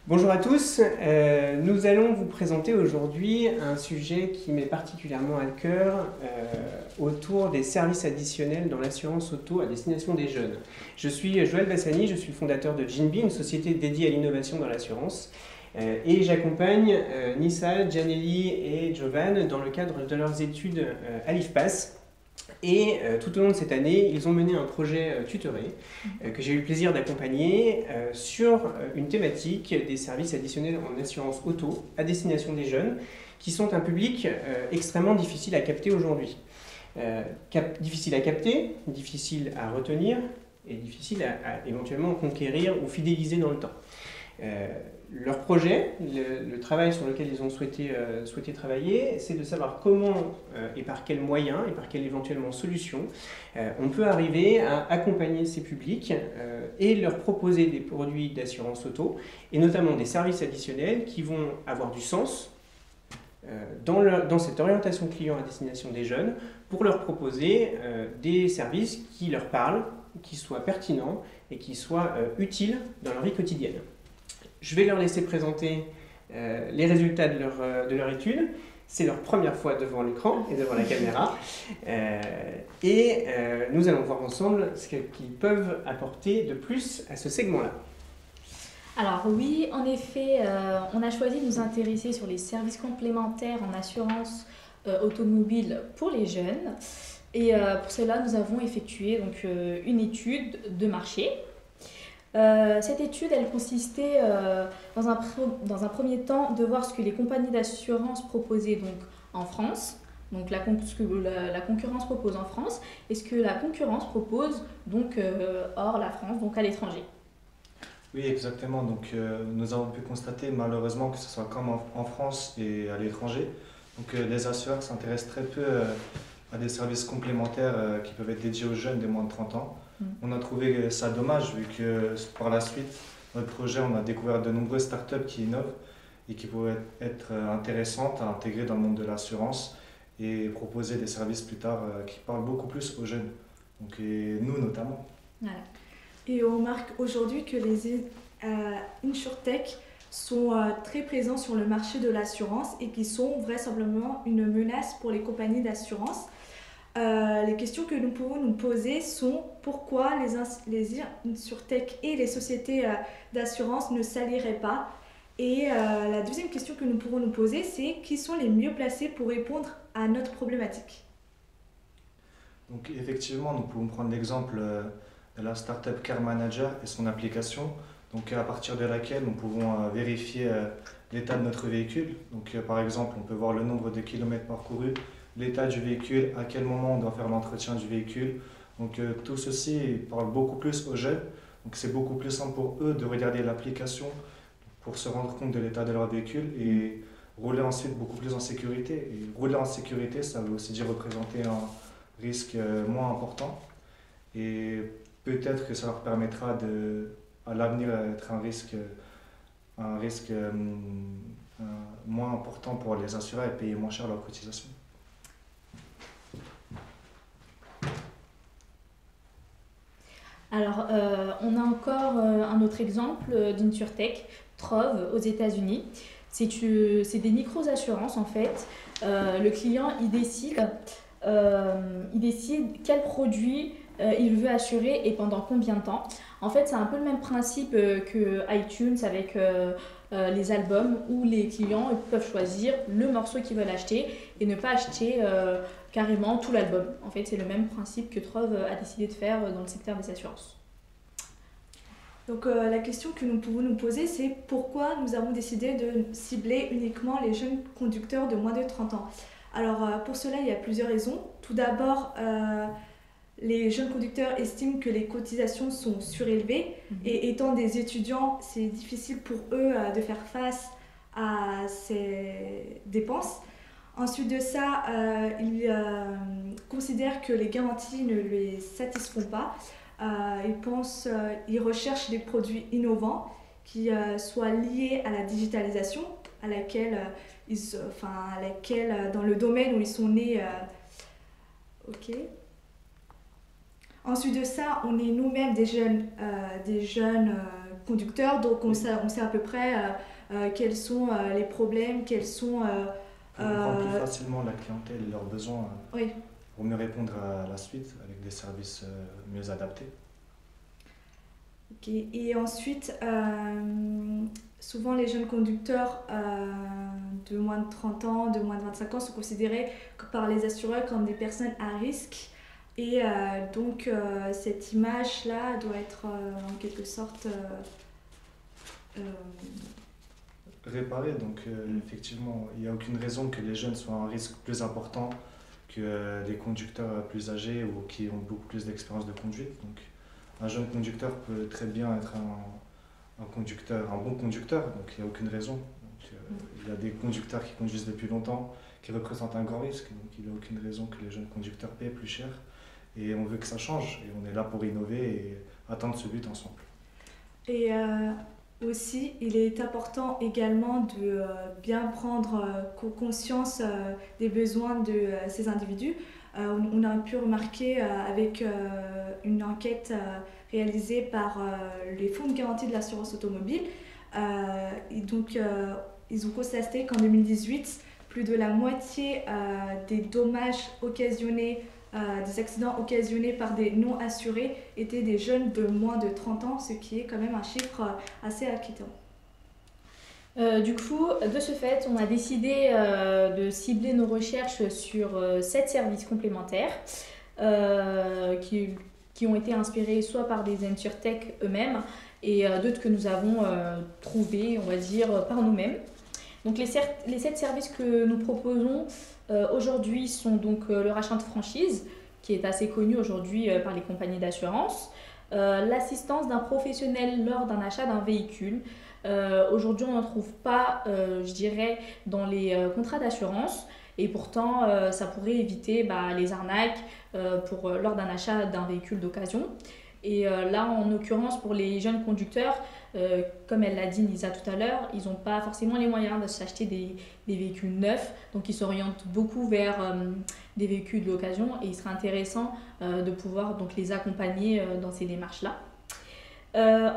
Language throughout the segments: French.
Bonjour à tous, nous allons vous présenter aujourd'hui un sujet qui m'est particulièrement à cœur autour des services additionnels dans l'assurance auto à destination des jeunes. Je suis Joël Bassani, je suis le fondateur de Jinbi, une société dédiée à l'innovation dans l'assurance. Et j'accompagne Nissa, Janelli et Jovan dans le cadre de leurs études à l'IFPAS. Et tout au long de cette année, ils ont mené un projet tutoré que j'ai eu le plaisir d'accompagner sur une thématique des services additionnels en assurance auto à destination des jeunes, qui sont un public extrêmement difficile à capter aujourd'hui. Difficile à capter, difficile à retenir et difficile à éventuellement conquérir ou fidéliser dans le temps. Leur projet, le travail sur lequel ils ont souhaité travailler, c'est de savoir comment et par quels moyens et par quelles éventuellement solutions on peut arriver à accompagner ces publics et leur proposer des produits d'assurance auto et notamment des services additionnels qui vont avoir du sens dans cette orientation client à destination des jeunes pour leur proposer des services qui leur parlent, qui soient pertinents et qui soient utiles dans leur vie quotidienne. Je vais leur laisser présenter les résultats de leur étude. C'est leur première fois devant l'écran et devant la caméra. Nous allons voir ensemble ce qu'ils peuvent apporter de plus à ce segment-là. Alors oui, en effet, on a choisi de nous intéresser sur les services complémentaires en assurance automobile pour les jeunes. Et pour cela, nous avons effectué donc, une étude de marché. Cette étude, elle consistait dans un premier temps de voir ce que les compagnies d'assurance proposaient donc, en France, donc ce que la concurrence propose en France, et ce que la concurrence propose donc, hors la France, donc à l'étranger. Oui, exactement. Donc, nous avons pu constater malheureusement que ce soit comme en France et à l'étranger. Donc, les assureurs s'intéressent très peu à des services complémentaires qui peuvent être dédiés aux jeunes de moins de 30 ans. On a trouvé ça dommage vu que par la suite, notre projet, on a découvert de nombreuses startups qui innovent et qui pourraient être intéressantes à intégrer dans le monde de l'assurance et proposer des services plus tard qui parlent beaucoup plus aux jeunes, donc, et nous notamment. Voilà. Et on remarque aujourd'hui que les insurtech sont très présents sur le marché de l'assurance et qui sont vraisemblablement une menace pour les compagnies d'assurance. Les questions que nous pouvons nous poser sont pourquoi les insurtech et les sociétés d'assurance ne s'allieraient pas. Et la deuxième question que nous pourrons nous poser, c'est qui sont les mieux placés pour répondre à notre problématique. Donc effectivement, nous pouvons prendre l'exemple de la startup Car Manager et son application, donc à partir de laquelle nous pouvons vérifier l'état de notre véhicule. Donc par exemple, on peut voir le nombre de kilomètres parcourus, l'état du véhicule, à quel moment on doit faire l'entretien du véhicule. Donc tout ceci parle beaucoup plus aux jeunes. Donc c'est beaucoup plus simple pour eux de regarder l'application pour se rendre compte de l'état de leur véhicule et rouler ensuite beaucoup plus en sécurité. Et rouler en sécurité, ça veut aussi dire représenter un risque moins important. Et peut-être que ça leur permettra à l'avenir d'être un risque moins important pour les assureurs et payer moins cher leurs cotisations. Alors, on a encore un autre exemple d'insurtech, Trove, aux États-Unis. C'est des micro-assurances en fait. Le client, il décide quel produit il veut assurer et pendant combien de temps. En fait, c'est un peu le même principe que iTunes avec les albums où les clients peuvent choisir le morceau qu'ils veulent acheter et ne pas acheter carrément tout l'album. En fait, c'est le même principe que Trove a décidé de faire dans le secteur des assurances. Donc la question que nous pouvons nous poser, c'est pourquoi nous avons décidé de cibler uniquement les jeunes conducteurs de moins de 30 ans. Alors pour cela, il y a plusieurs raisons. Tout d'abord, les jeunes conducteurs estiment que les cotisations sont surélevées et étant des étudiants, c'est difficile pour eux de faire face à ces dépenses. Ensuite de ça, ils considèrent que les garanties ne les satisfont pas. Ils recherchent des produits innovants qui soient liés à la digitalisation, à laquelle dans le domaine où ils sont nés. Ensuite de ça, on est nous-mêmes des jeunes conducteurs, donc on sait à peu près quels sont les problèmes, quels sont... Pour comprendre plus facilement la clientèle et leurs besoins, Oui. pour mieux répondre à la suite avec des services mieux adaptés. Ok. Et ensuite, souvent les jeunes conducteurs de moins de 30 ans, de moins de 25 ans sont considérés par les assureurs comme des personnes à risque. Et donc cette image-là doit être en quelque sorte réparée. Donc effectivement, il n'y a aucune raison que les jeunes soient à un risque plus important que des conducteurs plus âgés ou qui ont beaucoup plus d'expérience de conduite. Donc un jeune conducteur peut très bien être un bon conducteur, donc il n'y a aucune raison. Donc, il y a des conducteurs qui conduisent depuis longtemps, qui représentent un grand risque, donc il n'y a aucune raison que les jeunes conducteurs paient plus cher. Et on veut que ça change, et on est là pour innover et atteindre ce but ensemble. Et aussi, il est important également de bien prendre conscience des besoins de ces individus. On a pu remarquer avec une enquête réalisée par les fonds de garantie de l'assurance automobile. Et donc, ils ont constaté qu'en 2018, plus de la moitié des dommages occasionnés, des accidents occasionnés par des non-assurés étaient des jeunes de moins de 30 ans, ce qui est quand même un chiffre assez inquiétant. Du coup, de ce fait, on a décidé de cibler nos recherches sur 7 services complémentaires qui ont été inspirés soit par des InsurTech eux-mêmes et d'autres que nous avons trouvés, on va dire, par nous-mêmes. Donc les 7 services que nous proposons aujourd'hui sont donc le rachat de franchise, qui est assez connu aujourd'hui par les compagnies d'assurance, l'assistance d'un professionnel lors d'un achat d'un véhicule. Aujourd'hui, on n'en trouve pas, je dirais, dans les contrats d'assurance. Et pourtant, ça pourrait éviter les arnaques lors d'un achat d'un véhicule d'occasion. Et là, en l'occurrence, pour les jeunes conducteurs, comme elle l'a dit Nisa tout à l'heure, ils n'ont pas forcément les moyens de s'acheter des véhicules neufs. Donc, ils s'orientent beaucoup vers des véhicules d'occasion. Et il serait intéressant de pouvoir donc, les accompagner dans ces démarches-là.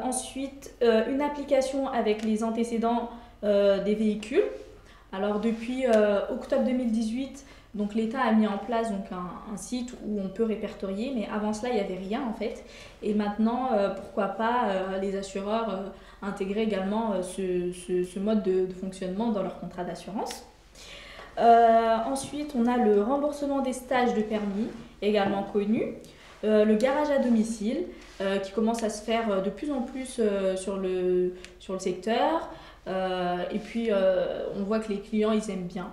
Ensuite, une application avec les antécédents des véhicules. Alors depuis octobre 2018, donc l'État a mis en place donc un site où on peut répertorier, mais avant cela, il n'y avait rien en fait. Et maintenant, pourquoi pas les assureurs intégrer également ce mode de fonctionnement dans leur contrat d'assurance. Ensuite, on a le remboursement des stages de permis, également connu. Le garage à domicile, qui commence à se faire de plus en plus sur le secteur. Et puis, on voit que les clients, ils aiment bien.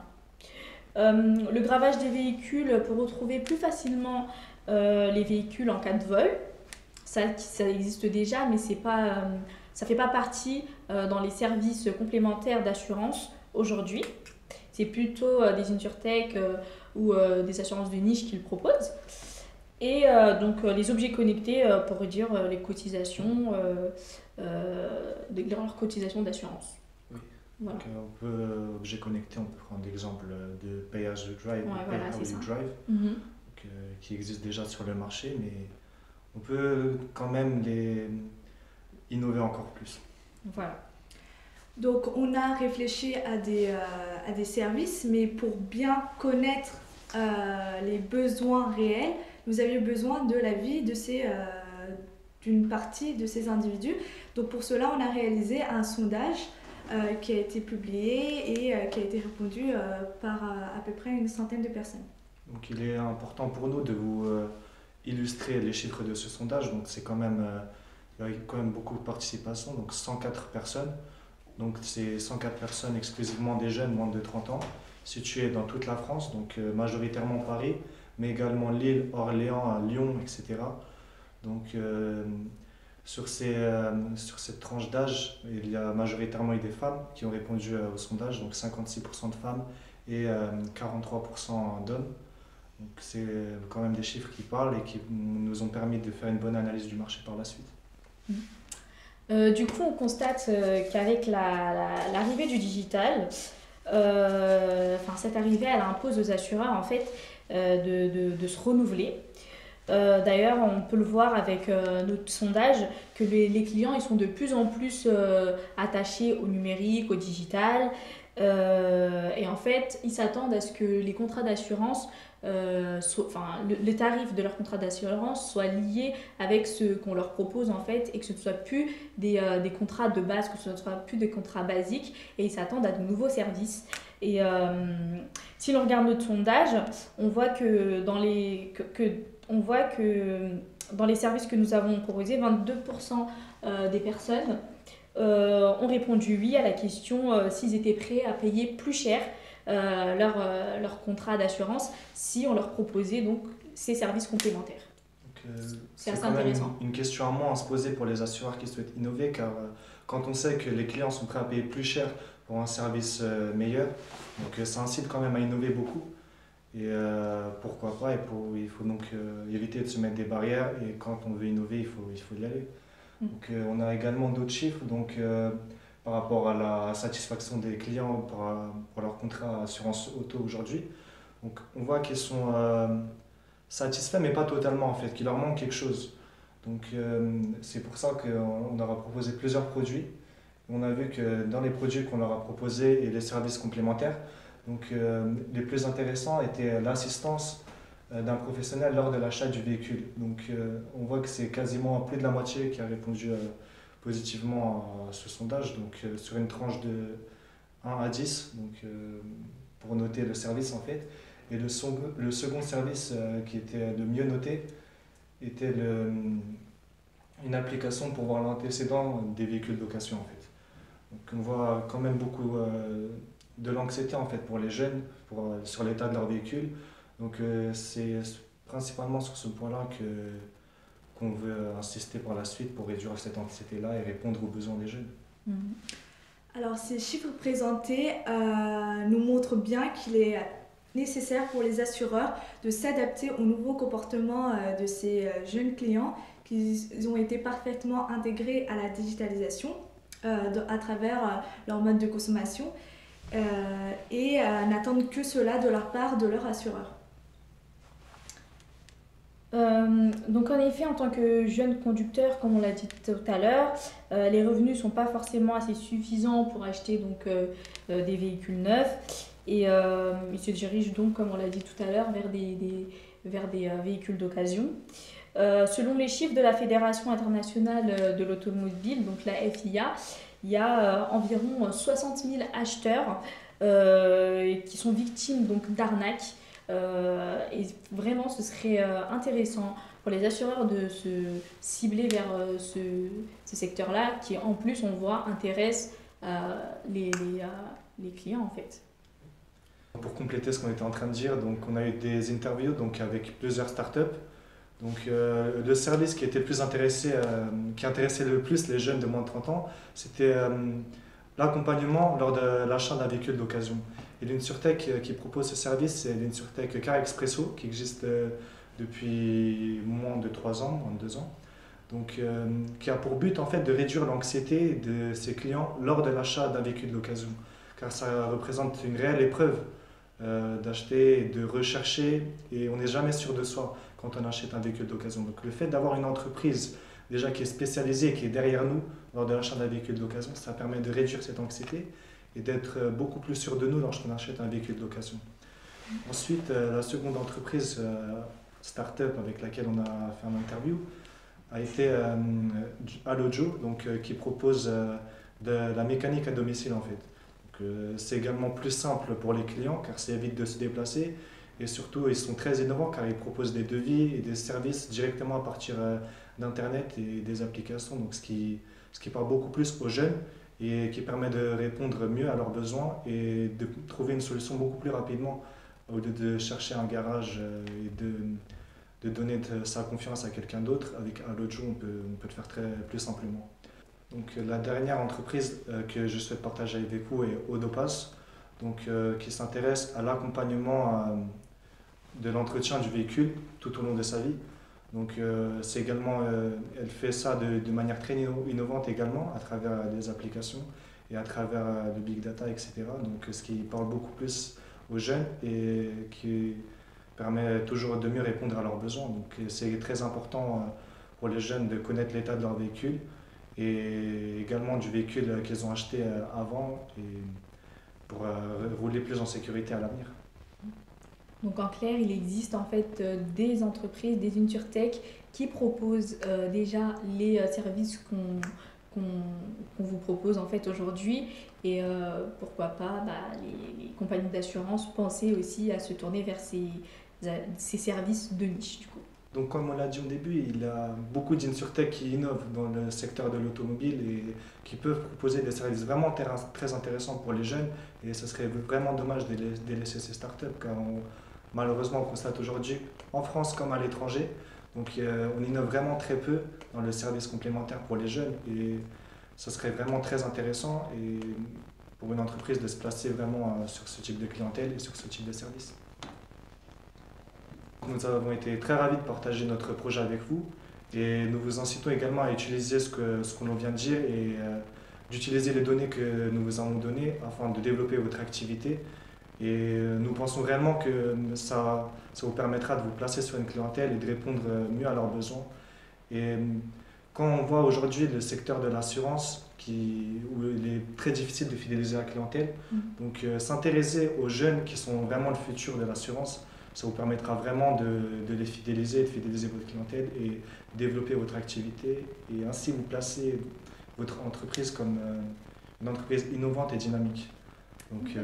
Le gravage des véhicules pour retrouver plus facilement les véhicules en cas de vol. Ça existe déjà, mais ça ne fait pas partie dans les services complémentaires d'assurance aujourd'hui. C'est plutôt des InsurTech ou des assurances de niche qui le proposent. Et donc les objets connectés pour réduire les cotisations, leurs cotisations d'assurance. Oui. Voilà. Donc, objets connectés, on peut prendre l'exemple de Pay as you drive, Ouais, Pay how you drive, donc, qui existe déjà sur le marché, mais on peut quand même les innover encore plus. Voilà. Donc on a réfléchi à des services, mais pour bien connaître les besoins réels, nous avions besoin de l'avis d'une partie de ces individus. Donc pour cela, on a réalisé un sondage qui a été publié et qui a été répondu par à peu près une centaine de personnes. Donc il est important pour nous de vous illustrer les chiffres de ce sondage. Donc il y a quand même beaucoup de participation, donc 104 personnes. Donc c'est 104 personnes exclusivement des jeunes moins de 30 ans, situés dans toute la France, donc majoritairement Paris, mais également Lille, Orléans, Lyon, etc. Donc sur cette tranche d'âge, il y a majoritairement eu des femmes qui ont répondu au sondage, donc 56% de femmes et 43% d'hommes. Donc c'est quand même des chiffres qui parlent et qui nous ont permis de faire une bonne analyse du marché par la suite. Du coup, on constate qu'avec l'arrivée du digital, cette arrivée, elle impose aux assureurs en fait, de se renouveler. D'ailleurs, on peut le voir avec notre sondage que les clients ils sont de plus en plus attachés au numérique, au digital. Et en fait, ils s'attendent à ce que les contrats d'assurance, le tarif de leur contrat d'assurance soit lié avec ce qu'on leur propose en fait et que ce ne soit plus des contrats de base, que ce ne soit plus des contrats basiques et ils s'attendent à de nouveaux services. Et si l'on regarde notre sondage, on voit que dans les services que nous avons proposés, 22% des personnes ont répondu oui à la question s'ils étaient prêts à payer plus cher leur contrat d'assurance si on leur proposait donc ces services complémentaires. C'est assez quand même intéressant. une question à moins à se poser pour les assureurs qui souhaitent innover, car quand on sait que les clients sont prêts à payer plus cher pour un service meilleur, donc ça incite quand même à innover beaucoup. Et pourquoi pas, il faut donc éviter de se mettre des barrières, et quand on veut innover, il faut y aller. Donc, on a également d'autres chiffres donc, par rapport à la satisfaction des clients pour leur contrat assurance auto aujourd'hui. Donc, on voit qu'ils sont satisfaits, mais pas totalement en fait, qu'il leur manque quelque chose. Donc, c'est pour ça qu'on leur a proposé plusieurs produits. On a vu que dans les produits qu'on leur a proposés et les services complémentaires, donc, les plus intéressants étaient l'assistance d'un professionnel lors de l'achat du véhicule. Donc, on voit que c'est quasiment plus de la moitié qui a répondu positivement à ce sondage, donc sur une tranche de 1 à 10, donc, pour noter le service en fait. Et le second service qui était le mieux noté était une application pour voir l'antécédent des véhicules de location en fait. Donc, on voit quand même beaucoup de l'anxiété en fait pour les jeunes sur l'état de leur véhicule. Donc c'est principalement sur ce point-là qu'on veut insister par la suite pour réduire cette anxiété-là et répondre aux besoins des jeunes. Alors ces chiffres présentés nous montrent bien qu'il est nécessaire pour les assureurs de s'adapter aux nouveaux comportements de ces jeunes clients qui ont été parfaitement intégrés à la digitalisation à travers leur mode de consommation et n'attendent que cela de leur part de leur assureur. Donc en effet, en tant que jeune conducteur, comme on l'a dit tout à l'heure, les revenus ne sont pas forcément assez suffisants pour acheter donc, des véhicules neufs et ils se dirigent donc, comme on l'a dit tout à l'heure, vers des véhicules d'occasion. Selon les chiffres de la Fédération internationale de l'automobile, donc la FIA, il y a environ 60 000 acheteurs qui sont victimes donc, d'arnaques. Et vraiment, ce serait intéressant pour les assureurs de se cibler vers ce secteur-là qui, en plus, on voit, intéresse les clients en fait. Pour compléter ce qu'on était en train de dire, donc, on a eu des interviews donc, avec plusieurs startups. Donc, le service qui était plus intéressé, qui intéressait le plus les jeunes de moins de 30 ans, c'était l'accompagnement lors de l'achat d'un véhicule d'occasion. Et l'InsurTech qui propose ce service, c'est l'InsurTech Car Expresso, qui existe depuis moins de 3 ans, moins de 2 ans. Donc, qui a pour but en fait, de réduire l'anxiété de ses clients lors de l'achat d'un véhicule d'occasion. Car ça représente une réelle épreuve d'acheter, de rechercher, et on n'est jamais sûr de soi quand on achète un véhicule d'occasion. Donc le fait d'avoir une entreprise déjà qui est spécialisée, qui est derrière nous lors de l'achat d'un véhicule d'occasion, ça permet de réduire cette anxiété et d'être beaucoup plus sûr de nous lorsqu'on achète un véhicule d'occasion. Ensuite, la seconde entreprise, start-up avec laquelle on a fait une interview, a été Allojo, donc, qui propose de la mécanique à domicile en fait. C'est également plus simple pour les clients car ça évite de se déplacer et surtout ils sont très innovants car ils proposent des devis et des services directement à partir d'internet et des applications, donc ce qui parle beaucoup plus aux jeunes et qui permet de répondre mieux à leurs besoins et de trouver une solution beaucoup plus rapidement au lieu de chercher un garage et de donner sa confiance à quelqu'un d'autre. Avec Allojo on peut le faire plus simplement. Donc, la dernière entreprise que je souhaite partager avec vous est Odopass, donc, qui s'intéresse à l'accompagnement de l'entretien du véhicule tout au long de sa vie. Donc, c'est également, elle fait ça de manière très innovante également à travers des applications et à travers le big data, etc. Donc, ce qui parle beaucoup plus aux jeunes et qui permet toujours de mieux répondre à leurs besoins. Donc c'est très important pour les jeunes de connaître l'état de leur véhicule et également du véhicule qu'ils ont acheté avant et pour rouler plus en sécurité à l'avenir. Donc en clair, il existe en fait des entreprises, des InsurTech qui proposent déjà les services qu'on vous propose en fait aujourd'hui et pourquoi pas les compagnies d'assurance penser aussi à se tourner vers ces services de niche du coup. Donc comme on l'a dit au début, il y a beaucoup d'InsurTech qui innovent dans le secteur de l'automobile et qui peuvent proposer des services vraiment très intéressants pour les jeunes et ce serait vraiment dommage de laisser ces startups car malheureusement on constate aujourd'hui en France comme à l'étranger. Donc on innove vraiment très peu dans le service complémentaire pour les jeunes et ce serait vraiment très intéressant et pour une entreprise de se placer vraiment sur ce type de clientèle et sur ce type de service. Nous avons été très ravis de partager notre projet avec vous et nous vous incitons également à utiliser ce que l'on vient de dire et d'utiliser les données que nous vous avons données afin de développer votre activité. Et nous pensons réellement que ça vous permettra de vous placer sur une clientèle et de répondre mieux à leurs besoins. Et quand on voit aujourd'hui le secteur de l'assurance où il est très difficile de fidéliser la clientèle, donc s'intéresser aux jeunes qui sont vraiment le futur de l'assurance, ça vous permettra vraiment de les fidéliser, de fidéliser votre clientèle et développer votre activité et ainsi vous placer votre entreprise comme une entreprise innovante et dynamique. Donc,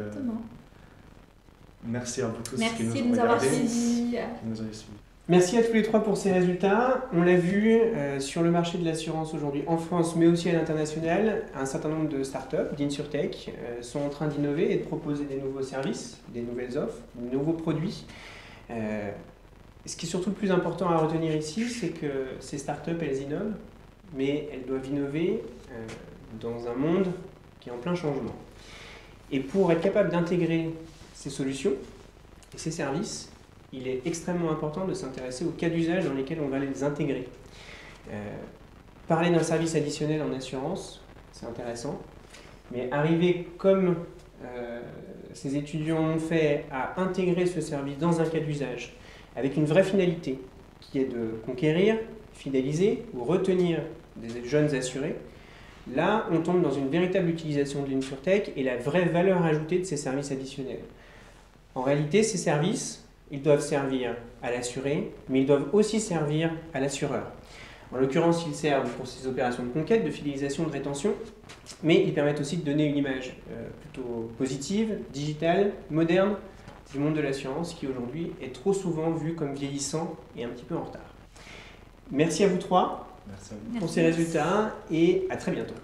merci à vous tous qui nous ont regardés, qui nous avez suivis. Merci à tous les trois pour ces résultats. On l'a vu sur le marché de l'assurance aujourd'hui en France, mais aussi à l'international, un certain nombre de startups, d'InsurTech, sont en train d'innover et de proposer des nouveaux services, des nouvelles offres, de nouveaux produits. Ce qui est surtout le plus important à retenir ici, c'est que ces startups, elles innovent, mais elles doivent innover dans un monde qui est en plein changement. Et pour être capable d'intégrer ces solutions et ces services, il est extrêmement important de s'intéresser aux cas d'usage dans lesquels on va les intégrer. Parler d'un service additionnel en assurance, c'est intéressant, mais arriver comme ces étudiants ont fait à intégrer ce service dans un cas d'usage avec une vraie finalité qui est de conquérir, fidéliser ou retenir des jeunes assurés, là on tombe dans une véritable utilisation de l'InsurTech et la vraie valeur ajoutée de ces services additionnels. En réalité, ces services, ils doivent servir à l'assuré, mais ils doivent aussi servir à l'assureur. En l'occurrence, ils servent pour ces opérations de conquête, de fidélisation, de rétention, mais ils permettent aussi de donner une image plutôt positive, digitale, moderne du monde de l'assurance qui aujourd'hui est trop souvent vu comme vieillissant et un petit peu en retard. Merci à vous trois pour ces résultats et à très bientôt.